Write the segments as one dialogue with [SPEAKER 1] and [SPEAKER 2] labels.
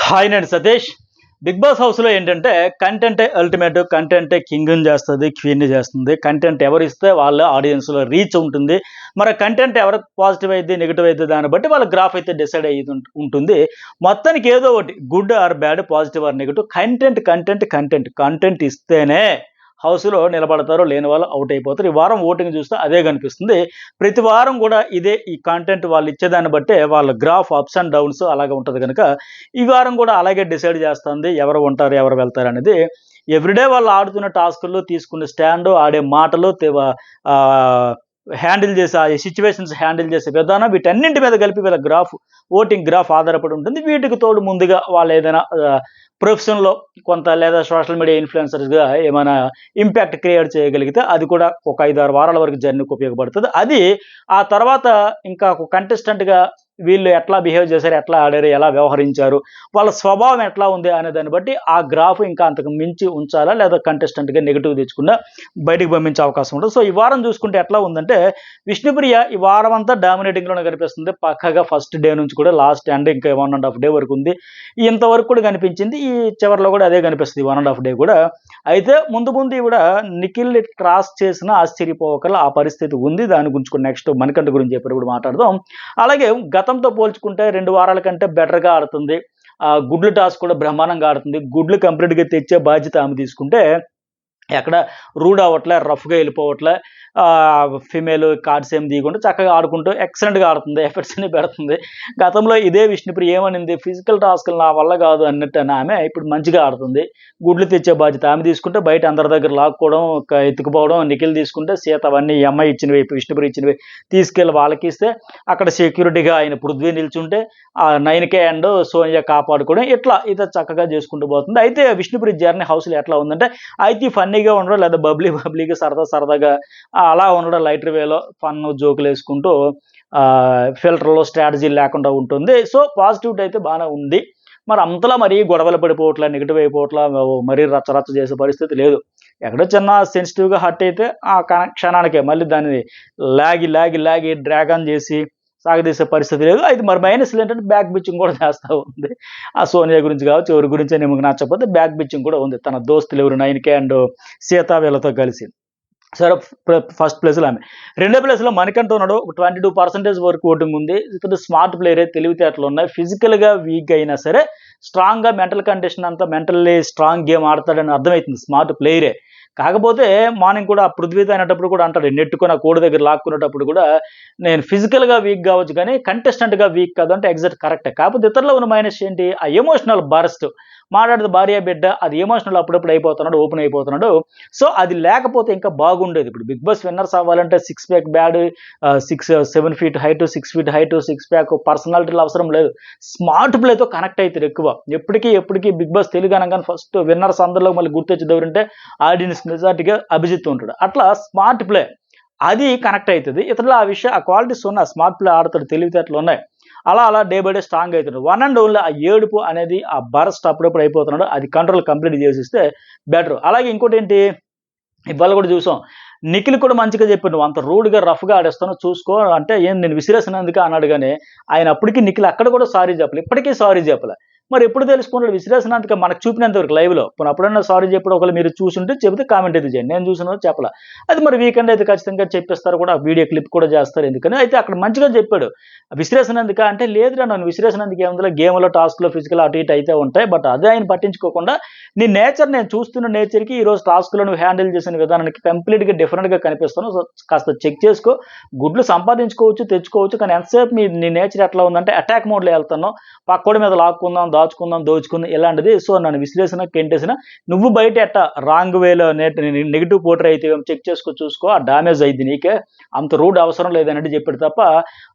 [SPEAKER 1] Hi నేను Satish. Big boss హౌస్లో ఏంటంటే కంటెంటే అల్టిమేట్, కంటెంటే కింగ్ని చేస్తుంది, క్వీన్ని చేస్తుంది. కంటెంట్ ఎవరిస్తే వాళ్ళ ఆడియన్స్లో రీచ్ ఉంటుంది. మరి కంటెంట్ ఎవరికి పాజిటివ్ అయింది, నెగిటివ్ అయితే దాన్ని బట్టి వాళ్ళ గ్రాఫ్ అయితే డిసైడ్ అయ్యి ఉంటుంది. మొత్తానికి ఏదో ఒకటి good or bad, positive or negative, content content content content ఇస్తేనే హౌస్లో నిలబడతారు, లేని వాళ్ళు అవుట్ అయిపోతారు. ఈ వారం ఓటింగ్ చూస్తే అదే కనిపిస్తుంది. ప్రతి వారం కూడా ఇదే ఈ కంటెంట్ వాళ్ళు ఇచ్చేదాన్ని బట్టే వాళ్ళ గ్రాఫ్ అప్స్ అండ్ డౌన్స్ అలాగే ఉంటుంది కనుక ఈ వారం కూడా అలాగే డిసైడ్ చేస్తుంది ఎవరు ఉంటారు, ఎవరు వెళ్తారు అనేది. ఎవ్రీడే వాళ్ళు ఆడుతున్న టాస్కుల్లో తీసుకున్న స్టాండ్, ఆడే మాటలు, హ్యాండిల్ చేసే ఆ సిచ్యువేషన్స్ హ్యాండిల్ చేసే విధానం, వీటన్నింటి మీద కలిపి వీళ్ళ గ్రాఫ్, ఓటింగ్ గ్రాఫ్ ఆధారపడి ఉంటుంది. వీటికి తోడు ముందుగా వాళ్ళు ఏదైనా ప్రొఫెషన్లో కొంత లేదా సోషల్ మీడియా ఇన్ఫ్లుయెన్సర్స్గా ఏమైనా ఇంపాక్ట్ క్రియేట్ చేయగలిగితే అది కూడా ఒక 5-6 వారాల వరకు జర్నీకి ఉపయోగపడుతుంది. అది ఆ తర్వాత ఇంకా ఒక కంటెస్టెంట్గా వీళ్ళు ఎట్లా బిహేవ్ చేశారు, ఎట్లా ఆడారు, ఎలా వ్యవహరించారు, వాళ్ళ స్వభావం ఎట్లా ఉంది అనే దాన్ని బట్టి ఆ గ్రాఫ్ ఇంకా అంతకు మించి ఉంచాలా లేదా కంటెస్టెంట్గా నెగిటివ్ తెచ్చుకున్నా బయటికి పంపించే అవకాశం ఉంటుంది. సో ఈ వారం చూసుకుంటే ఎట్లా ఉందంటే విష్ణుప్రియ ఈ వారం అంతా డామినేటింగ్లోనే కనిపిస్తుంది. పక్కగా ఫస్ట్ డే నుంచి కూడా లాస్ట్ అండ్ ఇంకా 1.5 డే వరకు ఉంది. ఇంతవరకు కూడా కనిపించింది. ఈ చివరిలో కూడా అదే కనిపిస్తుంది 1.5 డే కూడా. అయితే ముందు ముందు కూడా నిఖిల్ని క్రాస్ చేసిన ఆశ్చర్యపోకల ఆ పరిస్థితి ఉంది. దాని గురించి కూడా నెక్స్ట్ మణికంఠ గురించి చెప్పినప్పుడు మాట్లాడదాం. అలాగే గతంతో పోల్చుకుంటే 2 వారాల కంటే బెటర్గా ఆడుతుంది. గుడ్లు టాస్క్ కూడా బ్రహ్మాండంగా ఆడుతుంది. గుడ్లు కంప్లీట్గా తెచ్చే బాధ్యత ఆమె తీసుకుంటే ఎక్కడ రూడ్ అవ్వట్లే, రఫ్గా వెళ్ళిపోవట్లే, ఫిమేల్ కార్డ్స్ ఏం తీయకుండా చక్కగా ఆడుకుంటూ ఎక్సలెంట్గా ఆడుతుంది, ఎఫర్ట్స్ అన్ని పెడుతుంది. గతంలో ఇదే విష్ణుప్రియ ఏమనింది, ఫిజికల్ టాస్క్లు నా వల్ల కాదు అన్నట్టు ఆమె ఇప్పుడు మంచిగా ఆడుతుంది. గుడ్లు తెచ్చే బాధ్యత ఆమె తీసుకుంటే బయట అందరి దగ్గర లాక్కోవడం, ఎత్తుకుపోవడం, నిఖిల్ తీసుకుంటే సీత అవన్నీ ఈ అమ్మాయి ఇచ్చినవి, విష్ణుప్రియ ఇచ్చినవి తీసుకెళ్ళి వాళ్ళకి ఇస్తే అక్కడ సెక్యూరిటీగా ఆయన పృథ్వీ నిల్చుంటే 9K అండ్ సోనియా కాపాడుకోవడం, ఇట్లా ఇది చక్కగా చేసుకుంటూ పోతుంది. అయితే విష్ణుప్రియ జర్నీ హౌస్లో ఎట్లా ఉందంటే అయితే ఫన్నీగా ఉండడం, లేదా బబ్లీగా సరదాగా అలా ఉండడం, లైటర్ వేలో ఫన్ జోకులు వేసుకుంటూ ఫిల్టర్లో స్ట్రాటజీ లేకుండా ఉంటుంది. సో పాజిటివిటీ అయితే బాగానే ఉంది. మరి అంతలా మరీ గొడవలు పడిపోవట్లే, నెగిటివ్ అయిపోవట్లా, మరీ రచ్చరచ్చ చేసే పరిస్థితి లేదు. ఎక్కడో చిన్న సెన్సిటివ్గా హర్ట్ అయితే ఆ క్షణానికే మళ్ళీ దాన్ని లాగి డ్రాగ్ ఆన్ చేసి సాగదీసే పరిస్థితి లేదు. అయితే మరి మైనస్లు ఏంటంటే బ్యాక్ బిచ్చింగ్ కూడా చేస్తూ ఉంది. ఆ సోనియా గురించి కావచ్చు, ఎవరి గురించి నిಮಗೆ నచ్చకపోతే బ్యాక్ బిచ్చింగ్ కూడా ఉంది. తన దోస్తులు ఎవరు 9K అండ్ సీత వీళ్ళతో కలిసి. సరే, ఫస్ట్ ప్లేస్లో ఆమె. రెండో ప్లేస్లో మణికంఠ ఉన్నాడు. 22% వరకు ఓటింగ్ ఉంది. ఇతడు స్మార్ట్ ప్లేయరే, తెలివితేటలు ఉన్నాయి. ఫిజికల్గా వీక్ అయినా సరే స్ట్రాంగ్గా మెంటల్ కండిషన్ అంతా మెంటల్లీ స్ట్రాంగ్ గేమ్ ఆడతాడని అర్థమవుతుంది. స్మార్ట్ ప్లేయరే. కాకపోతే మార్నింగ్ కూడా పృథ్వీతో అనేటప్పుడు కూడా అంటాడు, నెట్టుకుని ఆ కోడి దగ్గర లాక్కునేటప్పుడు కూడా నేను ఫిజికల్గా వీక్ కావచ్చు కానీ కంటెస్టెంట్గా వీక్ కాదు అంటే ఎగ్జాక్ట్ కరెక్టే. కాకపోతే ఇతరులో ఉన్న మైనస్ ఏంటి, ఆ ఎమోషనల్ బరస్ట్. మాట్లాడితే భార్య బిడ్డ అది ఎమోషనల్ అప్పుడప్పుడు అయిపోతున్నాడు, ఓపెన్ అయిపోతున్నాడు. సో అది లేకపోతే ఇంకా బాగుండేది. ఇప్పుడు బిగ్ బాస్ విన్నర్స్ అవ్వాలంటే 6 pack body, 7 feet height, 6 feet height, 6 pack పర్సనాలిటీలు అవసరం లేదు. స్మార్ట్ ప్లేతో కనెక్ట్ అవుతారు ఎక్కువ. ఎప్పటికీ బిగ్ బాస్ తెలుగు అనగానే ఫస్ట్ విన్నర్స్ అందరిలో మళ్ళీ గుర్తొచ్చేదెవరంటే ఆడియన్స్ మెజార్టీగా అభిజిత్ ఉంటాడు. అట్లా స్మార్ట్ ప్లే అది కనెక్ట్ అవుతుంది. ఇతరులు ఆ క్వాలిటీస్ ఉన్నాయి. స్మార్ట్ ప్లే ఆడతాడు, తెలివితేటలు ఉన్నాయి. అలా డే బై డే స్ట్రాంగ్ అవుతున్నాడు. వన్ అండ్ ఓన్లీ ఆ ఏడుపు అనేది, ఆ బరస్ట్ అప్పుడప్పుడు అయిపోతున్నాడు. అది కంట్రోల్ కంప్లీట్ చేసిస్తే బెటర్. అలాగే ఇంకోటి ఏంటి, ఇవాళ కూడా చూసాం, నిఖిల్ కూడా మంచిగా చెప్పాడు, నువ్వు అంత రూడ్గా రఫ్గా ఆడేస్తాను చూసుకో అంటే, ఏం నేను విసిరేసినందుకు అన్నాడు. కానీ ఆయన అప్పటికి నిఖిల్ అక్కడ కూడా సారీ చెప్పలే, ఇప్పటికీ సారీ చెప్పలే. మరి ఎప్పుడు తెలుసుకున్నాడు విసిరేసినందుకు మనకు చూపినంతవరకు లైవ్లో. అప్పుడన్నా సారీ చెప్పడం ఒకవేళ మీరు చూసుంటే చెబితే కామెంట్ అయితే చేయండి. నేను చూసిన చెప్పలే. అది మరి వీకెండ్ అయితే ఖచ్చితంగా చెప్పిస్తారు కూడా, వీడియో క్లిప్ కూడా చేస్తారు. ఎందుకని అయితే అక్కడ మంచిగా చెప్పాడు. విసిరేసినందుక అంటే, లేదురా నన్ను విసిరేసినందుకు ఏముందో, గేమ్లో టాస్క్లో ఫిజికల్ అటు ఇటు అయితే ఉంటాయి, బట్ అదే ఆయన పట్టించుకోకుండా నీ నేచర్, నేను చూస్తున్న నేచర్కి ఈరోజు టాస్క్లో నువ్వు హ్యాండిల్ చేసిన విధానానికి కంప్లీట్గా డిఫరెంట్గా కనిపిస్తాను. సో కాస్త చెక్ చేసుకో. గుడ్లు సంపాదించుకోవచ్చు, తెచ్చుకోవచ్చు, కానీ ఎంతసేపు నీ నేచర్ ఎట్లా ఉందంటే అటాక్ మోడ్లో వెళ్తాను, పక్కోడి మీద లాక్కుందాం, దాచుకుందాం, దోచుకుందాం ఇలాంటిది. సో నన్ను విశ్లేషణ కెంటేసిన నువ్వు బయట ఎట్ట రాంగ్ వేలో నెగిటివ్ పోటర్ అయితే చెక్ చేసుకో, చూసుకో, ఆ డ్యామేజ్ అయింది నీకే, అంత రూడ్ అవసరం లేదన్నట్టు చెప్పాడు తప్ప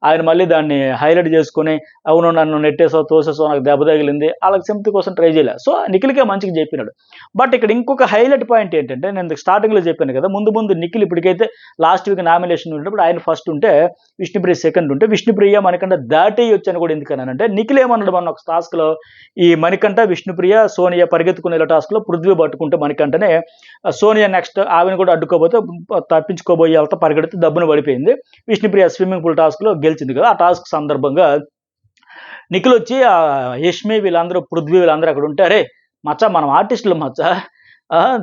[SPEAKER 1] ఆయన మళ్ళీ దాన్ని హైలైట్ చేసుకుని అవును నన్ను నెట్టేసో తోసేసో నాకు దెబ్బ తగిలింది వాళ్ళకి సింపతి కోసం ట్రై చేయలే. సో నిఖిల్కే మంచిగా చెప్పినాడు. బట్ ఇక్కడ ఇంకొక హైలైట్ పాయింట్ ఏంటంటే, నేను స్టార్టింగ్లో చెప్పాను కదా, ముందు నిఖిల్ ఇప్పటికైతే లాస్ట్ వీక్ నామినేషన్ ఉన్నప్పుడు ఆయన ఫస్ట్ ఉంటే విష్ణుప్రియ సెకండ్ ఉంటే, విష్ణుప్రియ మణికంఠ దాటి వచ్చాను కూడా. ఎందుకనంటే నిఖిల్ ఏమన్నాడు మన ఒక టాస్క్లో, ఈ మణికంఠ, విష్ణుప్రియ, సోనియా పరిగెత్తుకునే టాస్క్లో పృథ్వీ పట్టుకుంటే మణికంఠనే, సోనియా నెక్స్ట్ ఆమెను కూడా అడ్డుకోబోతే తప్పించుకోబోయే వెళ్తా పరిగెడితే దబ్బును పడిపోయింది. విష్ణుప్రియ స్విమ్మింగ్ పూల్ టాస్క్లో గెలిచింది కదా. ఆ టాస్క్ సందర్భంగా నిఖిల్ వచ్చి యష్మి వీళ్ళందరూ పృథ్వీ వీళ్ళందరూ అక్కడ ఉంటారే మచ్చ మనం ఆర్టిస్టులు మచ్చ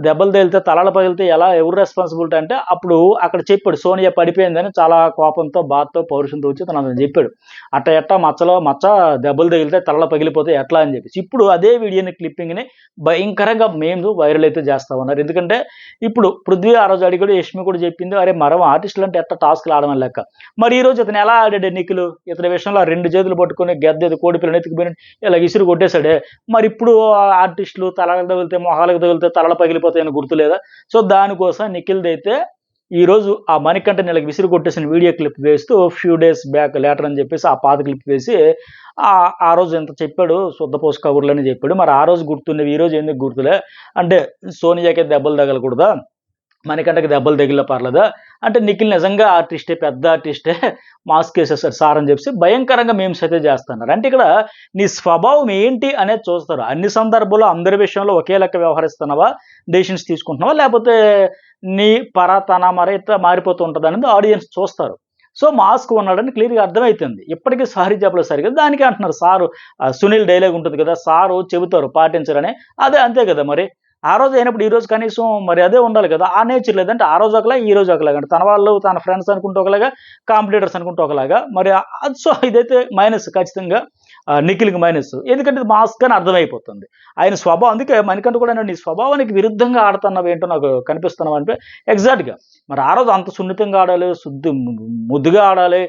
[SPEAKER 1] దెబ్బలు తగిలితే తలలు పగిలితే ఎలా ఎవరు రెస్పాన్సిబిలిటీ అంటే అప్పుడు అక్కడ చెప్పాడు సోనియా పడిపోయిందని చాలా కోపంతో బాధతో పౌరుషంతో వచ్చి తను అతను చెప్పాడు అట్ట ఎట్టా మచ్చ దెబ్బలు తగిలితే తలలు పగిలిపోతే ఎట్లా అని చెప్పేసి ఇప్పుడు అదే వీడియోని క్లిప్పింగ్ని భయంకరంగా మేము వైరల్ అయితే చేస్తా ఉన్నారు. ఎందుకంటే ఇప్పుడు పృథ్వీ ఆ రోజు అడిగాడు యష్మి కూడా చెప్పింది అరే మరో ఆర్టిస్టులు అంటే ఎట్లా టాస్క్లు ఆడమని లెక్క. మరి ఈ రోజు ఇతను ఎలా ఆడాడు నిఖిల్ ఇతని విషయంలో 2 చేతులు పట్టుకొని గద్దెది కోడి పిల్లని ఎత్తుకుపోయినట్టు ఇలా విసురు కొట్టేశాడే. మరి ఇప్పుడు ఆర్టిస్టులు తలలకు తగిలితే మొహాలకు తగిలితే తలలు పగిలిపోతాయని గుర్తులేదా? సో దానికోసం నిఖిల్ది అయితే ఈరోజు ఆ మణికంఠ నెలకి విసిరి కొట్టేసిన వీడియో క్లిప్ వేస్తూ ఫ్యూ డేస్ బ్యాక్ లేటర్ అని చెప్పేసి ఆ పాత క్లిప్ వేసి ఆ రోజు ఎంత చెప్పాడు శుద్ధపోసు కబుర్లని చెప్పాడు. మరి ఆ రోజు గుర్తున్నవి ఈ రోజు ఎందుకు గుర్తులే అంటే సోనియాకి దెబ్బలు తగలకూడదా మణికంఠకి దెబ్బలు తగిలిన పర్లేదా అంటే నిఖిల్ నిజంగా ఆర్టిస్టే పెద్ద ఆర్టిస్టే మాస్క్ వేసేసారు సార్ అని చెప్పి భయంకరంగా మేమ్స్ అయితే చేస్తున్నారు. అంటే ఇక్కడ నీ స్వభావం ఏంటి అనేది చూస్తారు. అన్ని సందర్భాల్లో అందరి విషయంలో ఒకే లెక్క వ్యవహరిస్తున్నావా డెసిషన్స్ తీసుకుంటున్నావా లేకపోతే నీ పరతన మరి ఇట్లా మారిపోతూ ఉంటుంది అనేది ఆడియన్స్ చూస్తారు. సో మాస్క్ ఉన్నాడని క్లియర్గా అర్థమవుతుంది. ఇప్పటికీ సారీ చెప్పలేదు సరిగ్గా దానికి అంటున్నారు సారు సునీల్ డైలాగ్ ఉంటుంది కదా సారు చెబుతారు పాటించరని అదే అంతే కదా మరి ఆ రోజు అయినప్పుడు ఈ రోజు కనీసం మరి అదే ఉండాలి కదా. ఆ నేచర్ లేదంటే ఆ రోజు ఒకలాగా ఈ రోజు ఒకలాగా అంటే తన వాళ్ళు తన ఫ్రెండ్స్ అనుకుంటే ఒకలాగా కాంపిటీటర్స్ అనుకుంటే ఒకలాగా మరి సో ఇదైతే మైనస్ ఖచ్చితంగా నిఖిల్కి మైనస్. ఎందుకంటే ఇది మాస్క్ అని అర్థమైపోతుంది ఆయన స్వభావం. అందుకే మణికంఠ కూడా నీ స్వభావానికి విరుద్ధంగా ఆడుతున్నావు ఏంటో నాకు కనిపిస్తున్నావు అంటే ఎగ్జాక్ట్గా మరి ఆ రోజు అంత సున్నితంగా ఆడాలి ముద్దుగా ఆడాలి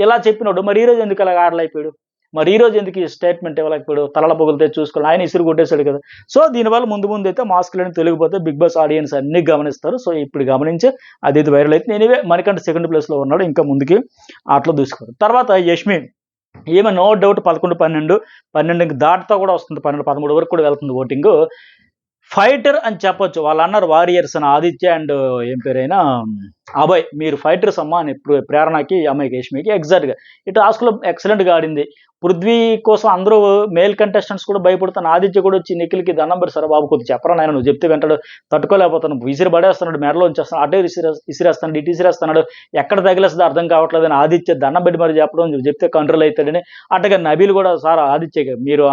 [SPEAKER 1] ఇలా చెప్పినాడు. మరి ఈ రోజు ఎందుకు అలా ఆడలేకపోయాడు మరి ఈ రోజు ఎందుకు ఈ స్టేట్మెంట్ ఇవ్వలేకపోయాడు తలల పొగులతో చూసుకొని ఆయన ఇసురు కొట్టేశాడు కదా. సో దీనివల్ల ముందు అయితే మాస్కులని తొలగిపోతే బిగ్ బాస్ ఆడియన్స్ అన్ని గమనిస్తారు. సో ఇప్పుడు గమనించి అది ఇది వైరల్ అయితే నేనే మణికంఠ సెకండ్ ప్లేస్లో ఉన్నాడు ఇంకా ముందుకి అట్లా దూసుకోరు. తర్వాత యష్మి ఏమో నో డౌట్ 11-12 దాటుతా కూడా వస్తుంది 12-13 వరకు కూడా వెళ్తుంది ఓటింగ్. ఫైటర్ అని చెప్పొచ్చు వాళ్ళు అన్నారు వారియర్స్ అని ఆదిత్య అండ్ ఏం పేరైనా అభయ్ మీరు ఫైటర్స్ అమ్మా అని ప్రేరణకి అమ్మాయికి యష్మికి ఎగ్జాక్ట్గా ఈ టాస్క్లో ఎక్సలెంట్గా ఆడింది. పృథ్వీ కోసం అందరూ మేల్ కంటెస్టెంట్స్ కూడా భయపడుతాను. ఆదిత్య కూడా వచ్చి నిఖిల్కి దండం పెడతారు బాబు కొద్ది చెప్పరా నాయన నువ్వు చెప్తే వెంటాడు తట్టుకోలేకపోతాను విసిరి పడేస్తున్నాడు మెడలో వచ్చేస్తాను అటే ఇసిరేస్తాడు ఇటు ఇసిరేస్తున్నాడు ఎక్కడ తగిలేస్తుందో అర్థం కావట్లేదని ఆదిత్య దండం పెట్టి మరి చెప్పడం చెప్తే కంట్రోల్ అవుతాడని. అట్టగా నబీల్ కూడా సార్ ఆదిత్య మీరు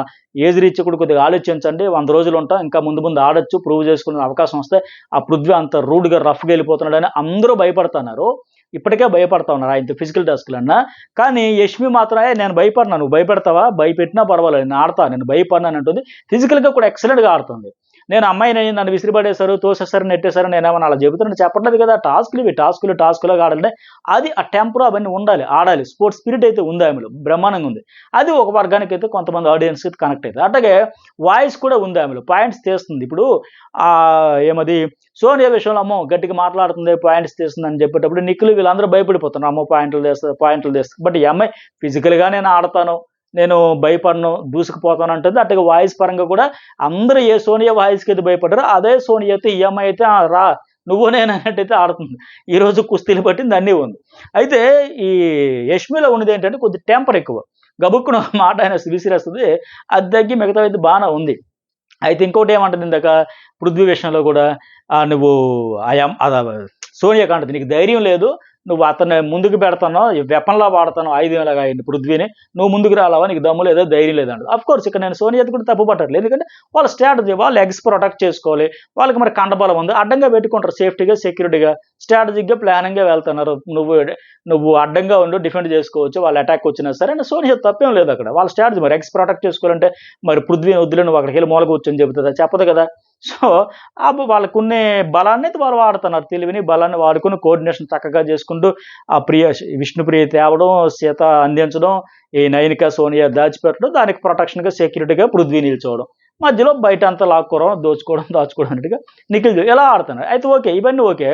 [SPEAKER 1] ఏజ్ రీచ్ కూడా కొద్దిగా ఆలోచించండి 100 రోజులు ఉంటాం ఇంకా ముందు ఆడొచ్చు ప్రూవ్ చేసుకునే అవకాశం వస్తే ఆ పృథ్వీ అంత రూడ్గా రఫ్గా వెళ్ళిపోతున్నాడని అందరూ భయపడుతున్నారు. ఇప్పటికే భయపడతా ఉన్నారు ఆయన ఫిజికల్ టాస్క్లన్నా. కానీ యష్మి మాత్రం నేను భయపడినా నువ్వు భయపెడతావా భయపెట్టినా పర్వాలేదు నేను ఆడతా నేను భయపడినాను అంటుంది. ఫిజికల్గా కూడా ఎక్సలెంట్గా ఆడుతుంది. నేను అమ్మాయిని నన్ను విసిరిపడేశారు తోసేశారు నెట్టేశారు నేనేమన్నా అలా చెబుతున్నాను చెప్పట్లేదు కదా. టాస్కులుగా ఆడాలంటే అది ఆ టెంపర్ అవన్నీ ఉండాలి ఆడాలి స్పోర్ట్స్ స్పిరిట్ అయితే ఉంది ఆమెలో బ్రహ్మాండంగా ఉంది. అది ఒక వర్గానికి అయితే కొంతమంది ఆడియన్స్ అయితే కనెక్ట్ అవుతుంది. అట్లాగే వాయిస్ కూడా ఉంది ఆమెలో పాయింట్స్ తీస్తుంది. ఇప్పుడు ఏమది సోనియా విషయంలో అమ్మో గట్టిగా మాట్లాడుతుంది పాయింట్స్ తీస్తుంది అని చెప్పేటప్పుడు నిఖిల్ వీళ్ళందరూ భయపడిపోతున్నారు అమ్మో పాయింట్లు తీస్తారు. బట్ ఈ అమ్మాయి ఫిజికల్గా నేను ఆడతాను నేను భయపడను దూసుకుపోతాను అంటుంది. అట్లాగే వాయిస్ పరంగా కూడా అందరూ ఏ సోనియా వాయిస్కి అయితే భయపడ్డారో అదే సోనియా అయితే ఈ అమ్మాయి అయితే రా నువ్వు నేను అన్నట్టయితే ఆడుతుంది. ఈరోజు కుస్తీలు పట్టింది అన్నీ ఉంది. అయితే ఈ యష్మిలో ఉన్నది ఏంటంటే కొద్ది టెంపర్ ఎక్కువ గబుక్కున మాట ఆయన విసిరేస్తుంది అది తగ్గి మిగతా అయితే బాగానే ఉంది. అయితే ఇంకోటి ఏమంటుంది ఇందాక పృథ్వీ విషయంలో కూడా నువ్వు సోనియా కాంటది నీకు ధైర్యం లేదు నువ్వు అతన్ని ముందుకు పెడతానో వెపన్లా వాడతాను ఆయుధంలాగా అయింది పృథ్వీని నువ్వు ముందుకు రాలావా నీకు దమ్ము లేదో ధైర్యం లేదండి. అఫ్ కోర్స్ ఇక్కడ నేను సోనియాది కూడా తప్పు పట్టట్లేదు ఎందుకంటే వాళ్ళ స్ట్రాటజీ వాళ్ళు ఎగ్స్ ప్రొటెక్ట్ చేసుకోవాలి వాళ్ళకి మరి కండబలం ఉంది అడ్డంగా పెట్టుకుంటారు సేఫ్టీగా సెక్యూరిటీగా స్ట్రాటజిక్గా ప్లానింగ్గా వెళ్తున్నారు. నువ్వు అడ్డంగా ఉండు డిఫెండ్ చేసుకోవచ్చు వాళ్ళు అటాక్ వచ్చినా సరే అంటే సోనియా తప్పేం లేదు అక్కడ వాళ్ళ స్ట్రాటజీ మరి ఎగ్స్ ప్రొటెక్ట్ చేసుకోవాలంటే మరి పృథ్వీని వద్దులే నువ్వు అక్కడికి వెళ్ళి మూలకు వచ్చని చెబుతుందా చెప్పదు కదా. సో వాళ్ళకున్నే బలాన్ని అయితే వాళ్ళు వాడుతున్నారు తెలివిని బలాన్ని వాడుకుని కోఆర్డినేషన్ చక్కగా చేసుకుంటూ ఆ విష్ణుప్రియ తేవడం సీత అందించడం ఈ నైనిక సోనియా దాచిపెట్టడం దానికి ప్రొటెక్షన్గా సెక్యూరిటీగా పృథ్వీ నిల్చోవడం మధ్యలో బయట అంతా లాక్కోవడం దాచుకోవడం అన్నట్టుగా నిఖిల్ ఎలా ఆడుతున్నారు. అయితే ఓకే ఇవన్నీ ఓకే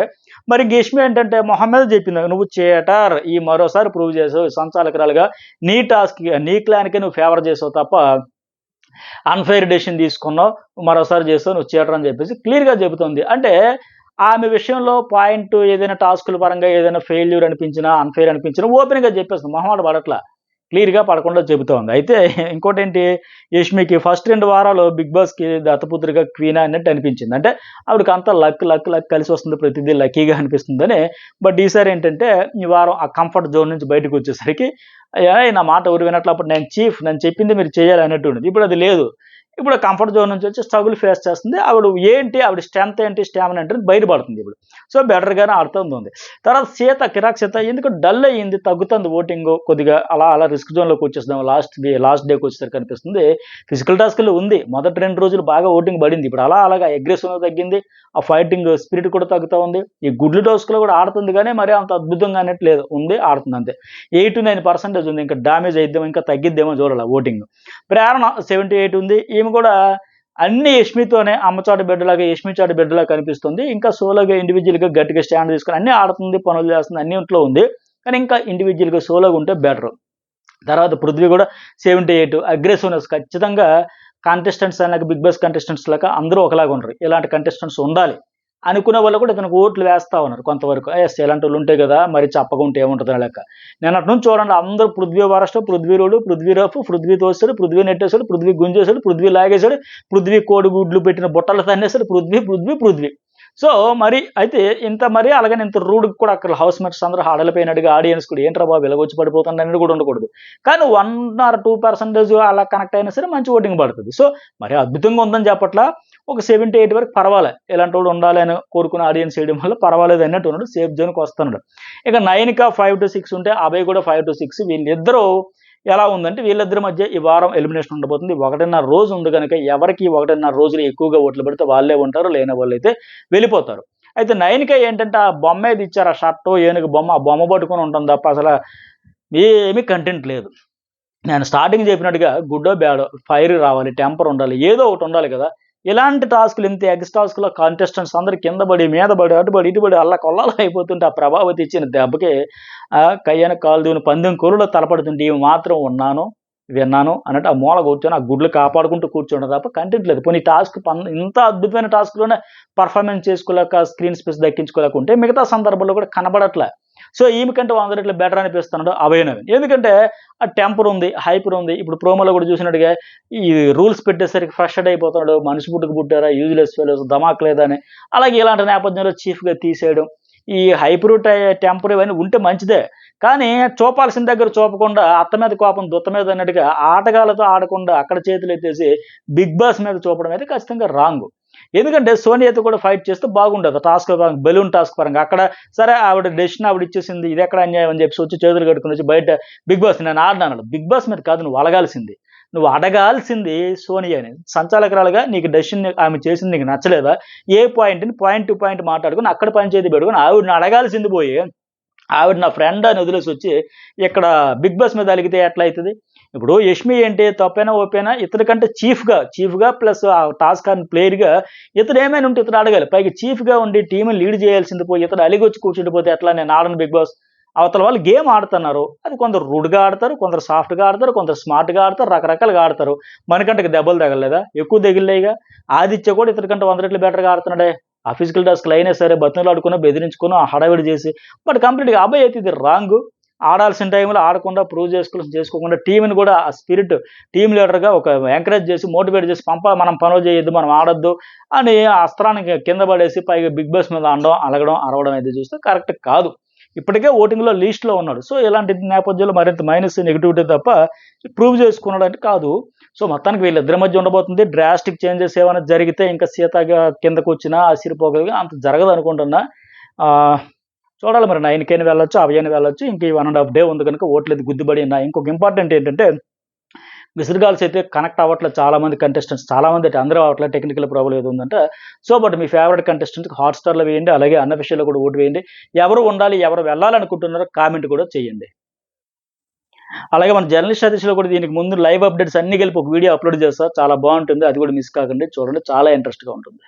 [SPEAKER 1] మరి యష్మి ఏంటంటే మొహమ్మద్ చెప్పింది నువ్వు చేటర్ ఈ మరోసారి ప్రూవ్ చేసావు సంచాలకురాలుగా నీ టాస్క్ నీ క్లాన్కే నువ్వు ఫేవర్ చేసావు తప్ప అన్ఫెయిర్ డెసిషన్ తీసుకున్నావు మరోసారి చేస్తావు నువ్వు చేయటం అని చెప్పేసి క్లియర్గా చెబుతుంది. అంటే ఆమె విషయంలో పాయింట్ ఏదైనా టాస్కుల పరంగా ఏదైనా ఫెయిల్యూర్ అనిపించినా అన్ఫెయిర్ అనిపించినా ఓపెన్గా చెప్పేస్తుంది మొహమాట పడట్లా క్లియర్గా పడకుండా చెబుతూ ఉంది. అయితే ఇంకోటి ఏంటి యష్మికి ఫస్ట్ 2 వారాలు బిగ్ బాస్కి దత్తపుత్రిగా క్వీన్ అన్నట్టు అనిపించింది అంటే ఆవిడకి అంతా లక్ కలిసి వస్తుంది ప్రతిదీ లక్కీగా అనిపిస్తుందని. బట్ ఈసారి ఏంటంటే ఈ వారం ఆ కంఫర్ట్ జోన్ నుంచి బయటకు వచ్చేసరికి నా మాట ఎవరు వినట్లు, అప్పుడు నేను చీఫ్, నేను చెప్పింది మీరు చేయాలి అన్నట్టు ఉండేది. ఇప్పుడు అది లేదు. ఇప్పుడు కంఫర్ట్ జోన్ నుంచి వచ్చి స్ట్రగుల్ ఫేస్ చేస్తుంది. ఆవిడ స్ట్రెంత్ ఏంటి, స్టామినా ఏంటి బయటపడుతుంది ఇప్పుడు. సో బెటర్‌గానే ఆడుతుంది. తర్వాత కిరాక్ సీత ఎందుకో డల్ అయ్యింది, తగ్గుతుంది ఓటింగు కొద్దిగా అలా అలా రిస్క్ జోన్‌లోకి వచ్చేద్దాం లాస్ట్ డేకి వచ్చేసరికి అనిపిస్తుంది. ఫిజికల్ టాస్క్‌లో ఉంది. మొదటి 2 రోజులు బాగా ఓటింగ్ పడింది. ఇప్పుడు అలాగా అగ్రెసివ్‌గా తగ్గింది. ఆ ఫైటింగ్ స్పిరిట్ కూడా తగ్గుతా ఉంది. ఈ గుడ్లు టాస్క్‌లో కూడా ఆడుతుంది గానీ మరి అంత అద్భుతంగా అన్నట్లేదు. ఆడుతుంది అంతే. 8-9% ఉంది. ఇంకా డ్యామేజ్ అయిద్దేమో, ఇంకా తగ్గిద్దేమో చూడాల ఓటింగ్. ప్రేరణ 78 ఉంది. ఈమె కూడా అన్ని యష్మితోనే అమ్మచాటు బిడ్డలాగా, యష్మి చాటు బిడ్డలాగా కనిపిస్తుంది. ఇంకా సోలోగా ఇండివిడ్యువల్‌గా గట్టిగా స్టాండ్ తీసుకొని అన్నీ ఆడుతుంది, పనులు చేస్తుంది, అన్నింట్లో ఉంది. కానీ ఇంకా ఇండివిడ్యువల్‌గా సోలోగా ఉంటే బెటరు. తర్వాత పృథ్వీ కూడా 78 అగ్రెసివ్‌నెస్ ఖచ్చితంగా కంటెస్టెంట్స్ అనేక బిగ్ బాస్ కంటెస్టెంట్స్ లాగా అందరూ ఒకలాగా ఉండరు. ఇలాంటి కంటెస్టెంట్స్ ఉండాలి అనుకునే వాళ్ళు కూడా ఇతనికి ఓట్లు వేస్తా ఉన్నారు కొంతవరకు. ఇలాంటి వాళ్ళు ఉంటాయి కదా, మరి చెప్పకుంటే ఏముంటుంది ఆ లెక్క. నిన్నటి నుంచి చూడండి, అందరూ Prithvi worst, Prithvi rude, Prithvi rough, Prithvi తోసాడు, పృథ్వీ నెట్టేశాడు, పృథ్వీ గుంజేశాడు, పృథ్వీ లాగేశాడు, పృథ్వీ కోడిగుడ్లు పెట్టిన బుట్టలు తన్నేశాడు, పృథ్వీ. సో మరి అయితే మరి అలాగని ఇంత రూడ్‌గా కూడా అక్కడ హౌస్ మేట్స్ అందరూ హడలిపోయినట్టుగా ఆడియన్స్ కూడా ఏంట్రా బాబు ఇలాగొచ్చి పడిపోతుందని కూడా ఉండకూడదు. కానీ 1 ఆర్ 2% అలా కనెక్ట్ అయినా సరే మంచి ఓటింగ్ పడుతుంది. సో మరి అద్భుతంగా ఉందని చెప్పట్లా. ఒక 78 వరకు పర్వాలే. ఇలాంటోడు ఉండాలి అని కోరుకున్న ఆడియన్స్ చేయడం వల్ల పర్వాలేదు అన్నట్టు ఉన్నాడు. సేఫ్ జోన్‌కి వస్తున్నాడు. ఇక 9క 5-6 ఉంటే అభయ్ కూడా 5-6. వీళ్ళిద్దరూ ఎలా ఉందంటే వీళ్ళిద్దరి మధ్య ఈ వారం ఎలిమినేషన్ ఉండబోతుంది. 1.5 రోజు ఉంది కనుక ఎవరికి 1.5 రోజులు ఎక్కువగా ఓట్లు పడితే వాళ్ళే ఉంటారు. లేని వాళ్ళైతే వెళ్ళిపోతారు. అయితే 9క ఏంటంటే ఆ బొమ్మ ఏది ఇచ్చారు, ఆ షర్టు ఏనుగు బొమ్మ, ఆ బొమ్మ పట్టుకొని ఉంటుంది తప్ప అసలు ఏమీ కంటెంట్ లేదు. నేను స్టార్టింగ్ చెప్పినట్టుగా గుడ్డో బ్యాడో ఫైర్ రావాలి, టెంపర్ ఉండాలి, ఏదో ఒకటి ఉండాలి కదా. ఇలాంటి టాస్క్‌లు ఇంత ఎగ్స్ టాస్క్‌లో కంటెస్టెంట్స్ అందరూ కింద పడి, మీద పడి, అటుపడి, ఇటుపడి అల్లకొల్లాలు అయిపోతుంటే ఆ ప్రభావతి ఇచ్చిన దెబ్బకి కయ్యాన కాలు దూని పందెం కొలులో తలపడుతుంటే ఈమె మాత్రం విన్నాను అన్నట్టు ఆ మూల కూర్చొని ఆ గుడ్లు కాపాడుకుంటూ కూర్చోవడం తప్ప కంటెంట్ లేదు. పోనీ ఇంత అద్భుతమైన టాస్క్‌లోనే పర్ఫార్మెన్స్ చేసుకోలేక, స్క్రీన్ స్పేస్ దక్కించుకోలేక ఉంటే మిగతా సందర్భాల్లో కూడా కనబడట్లే. సో ఈమె కంటే 100 రెట్లు బెటర్ అనిపిస్తున్నాడు అభయ్ నవీన్. ఎందుకంటే ఆ టెంపర్ ఉంది, హైపర్ ఉంది. ఇప్పుడు ప్రోమోలో కూడా చూసినట్టుగా ఈ రూల్స్ పెట్టేసరికి ఫ్రస్ట్రేట్ అయిపోతున్నాడు. మనిషి పుట్టారా, యూజ్లెస్ ఫెలోస్, ధమాక్ లేదా అని. అలాగే ఇలాంటి నేపథ్యంలో చీఫ్‌గా తీసేయడం, ఈ హైపర్ టెంపర్ ఇవన్నీ ఉంటే మంచిదే. కానీ చూపాల్సిన దగ్గర చూపకుండా అత్త మీద కోపం దుత్త మీద అన్నట్టుగా ఆటగాళ్ళతో ఆడకుండా అక్కడ చేతులెత్తేసి బిగ్ బాస్ మీద చూపడం అయితే ఖచ్చితంగా రాంగు. ఎందుకంటే సోనియాతో కూడా ఫైట్ చేస్తే బాగుండదు. టాస్క్ బెలూన్ టాస్క్ పరంగా. అక్కడ సరే ఆవిడ డెసిషన్ ఆవిడ ఇచ్చేసింది. ఇది ఎక్కడ అన్యాయం అని చెప్పేసి వచ్చి చేతులు కట్టుకొని వచ్చి బయట బిగ్ బాస్ నేను ఆడినాను. బిగ్ బాస్ మీద కాదు నువ్వు అడగాల్సింది. నువ్వు అడగాల్సింది సోనియాని. సంచాలకురాలుగా నీకు డెసిషన్ ఆమె చేసింది నీకు నచ్చలేదా? ఏ పాయింట్‌ని పాయింట్ టు పాయింట్ మాట్లాడుకొని అక్కడ పంచాయతీ పెట్టుకొని ఆవిడని అడగాల్సింది పోయి ఆవిడ నా ఫ్రెండ్ అని వదిలేసొచ్చి ఇక్కడ బిగ్ బాస్ మీద అలిగితే ఎట్లా అయితది? ఇప్పుడు యష్మి ఏంటి తప్పైనా, ఒప్పైనా ఇతనికంటే చీఫ్‌గా ప్లస్ ఆ టాస్క్ ఆడిన ప్లేయర్‌గా ఇతడు ఏమైనా ఉంటే ఇతడు అడగాలి. పైగా చీఫ్‌గా ఉండి టీమ్‌ని లీడ్ చేయాల్సింది పోయి ఇతడు అలిగొచ్చి కూర్చుండిపోతే ఎట్లా? నేను ఆడను బిగ్ బాస్. అవతల వాళ్ళు గేమ్ ఆడుతున్నారు. అది కొందరు రూడ్‌గా ఆడతారు, కొందరు సాఫ్ట్‌గా ఆడతారు, కొందరు స్మార్ట్‌గా ఆడతారు, రకరకాలుగా ఆడతారు. మణికంఠకి దెబ్బలు తగలలేదా? ఎక్కువ తగిలినాయిగా. ఆదిత్య కూడా ఇతనికంటే 100 రెట్లు బెటర్‌గా ఆడుతున్నాడే. ఆ ఫిజికల్ టాస్క్‌లు అయినా సరే బతిమిలాడుకునో, బెదిరించుకునో, హడావిడి చేసి బట్ కంప్లీట్‌గా అభయ్ అయితే ఇది రాంగు. ఆడాల్సిన టైంలో ఆడకుండా ప్రూవ్ చేసుకోకుండా టీమ్‌ని కూడా ఆ స్పిరిట్ టీమ్ లీడర్‌గా ఒక ఎంకరేజ్ చేసి, మోటివేట్ చేసి మనం పనులు చేయొద్దు, మనం ఆడొద్దు అని ఆ అస్త్రాన్ని కింద పడేసి పైగా బిగ్ బాస్ మీద అనడం, అలగడం, అరవడం అయితే చూస్తే కరెక్ట్ కాదు. ఇప్పటికే ఓటింగ్‌లో లీస్ట్‌లో ఉన్నాడు. సో ఇలాంటి నేపథ్యంలో మరింత మైనస్ నెగటివిటీ తప్ప ప్రూవ్ చేసుకున్నాడంటే కాదు. సో మొత్తానికి వీళ్ళిద్దరి మధ్య ఉండబోతుంది. డ్రాస్టిక్ చేంజెస్ ఏమైనా జరిగితే ఇంకా సీతగా కిందకొచ్చినా ఆశ్చర్యపోగలిగా అంత జరగదనుకుంటున్నా. ఆహ్, చూడాలి మరి 9 వెళ్ళొచ్చు, అభయ్ వెళ్ళొచ్చు. ఇంక ఈ 1 ½ డే ఉంది కనుక ఓట్లయితే గుద్దిబడి ఉన్నాయి. ఇంకొక ఇంపార్టెంట్ ఏంటంటే విసురుగాల్స్ అయితే కనెక్ట్ అవ్వట్లేదు చాలా మంది కంటెస్టెంట్స్. చాలా మంది అంటే అందరూ అవ్వట్లేదు. టెక్నికల్ ప్రాబ్లమ్ ఏదో ఉందంట. సో బట్ మీ ఫేవరెట్ కంటెస్టెంట్‌కి హాట్‌స్టార్‌లో వేయండి. అలాగే అన్‌అఫీషియల్‌లో కూడా ఓటు వేయండి. ఎవరు ఉండాలి, ఎవరు వెళ్ళాలనుకుంటున్నారో కామెంట్ కూడా చేయండి. అలాగే మన జర్నలిస్ట్ సతీష్‌లో కూడా దీనికి ముందు లైవ్ అప్డేట్స్ అన్నీ కలిపి ఒక వీడియో అప్‌లోడ్ చేస్తా. చాలా బావుంటుంది. అది కూడా మిస్ కాకండి. చూడండి చాలా ఇంట్రెస్ట్‌గా ఉంటుంది.